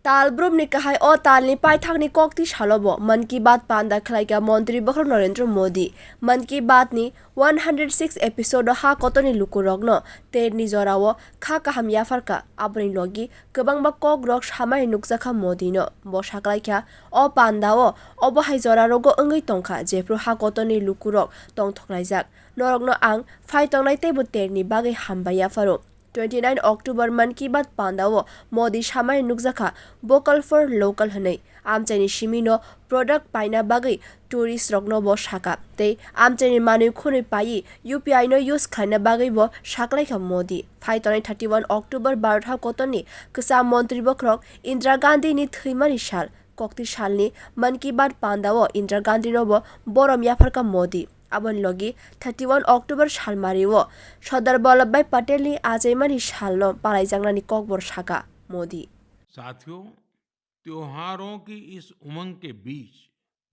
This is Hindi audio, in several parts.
ताल ब्रुम नि कहai o ताल नि पाइथाक नि kokti shalobo मन की बात पांदा खलाइका मन्त्री बखर नरेंद्र मोदी मन की बात नि 106 एपिसोड हा कतनि लुकुरगनो तेर नि जराwo खा kaham yafarka aboni logi गोबां बा kok rok samai nukjaka Modi no bo saklaika o pandao obo hai jora rogo ongoi tongkha jefru ha kotoni lukurok tongthoklaijak norokno ang phai tongnai tebo ter ni bagai hamba yafaro 29 October मन की बात पांदाओ मोदी सामाय नुकजाखा वोकल फॉर लोकल हनै आमचाइनि सिमिनो प्रोडक्ट पाइना बागै टुरिस्ट रगनो बो साका ते आमचाइनि मानु खुनै पाइ यूपीआई नो यूज खाना बागै बो साकलाइखा मोदी फाइतनै 31 October बारथा कोतनि कसा मन्त्री बख्रक इंदिरा गांधी नि थैमानि साल कोक्ति सालनि मन की बात पांदाओ इंदिरा गांधी नो बो बरम याफरका Modi abon logi 31 October salmariwo Sardar Vallabhbhai Patel ni आजैमानि सालनो पालाइजांनानि ककबर साका मोदी। साथियों, त्योहारों की इस उमंग के बीच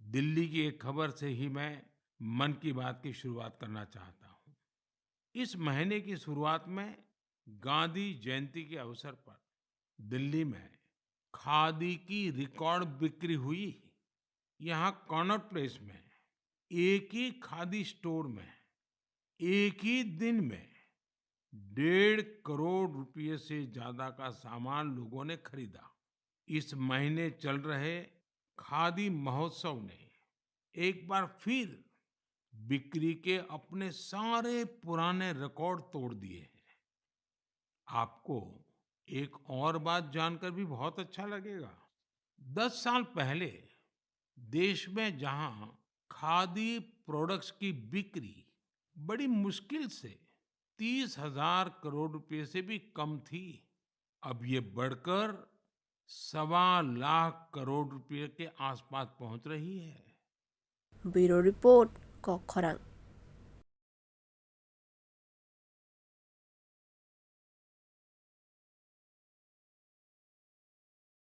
दिल्ली की एक खबर से ही मैं मन की बात की शुरुआत करना चाहता हूं। इस महीने की शुरुआत में गांधी जयंती के अवसर पर दिल्ली में खादी की रिकॉर्ड बिक्री हुई। यहाँ कनॉट प्लेस में एक ही खादी स्टोर में एक ही दिन में 1.5 करोड़ रुपए से ज्यादा का सामान लोगों ने खरीदा। इस महीने चल रहे खादी महोत्सव ने एक बार फिर बिक्री के अपने सारे पुराने रिकॉर्ड तोड़ दिए हैं। आपको एक और बात जानकर भी बहुत अच्छा लगेगा। 10 साल पहले देश में जहां खादी प्रोडक्ट्स की बिक्री बड़ी मुश्किल से 30,000 करोड़ रुपए से भी कम थी, अब ये बढ़कर 1.25 करोड़ रुपए के आसपास पहुंच रही है। Bureau report कोखरंग।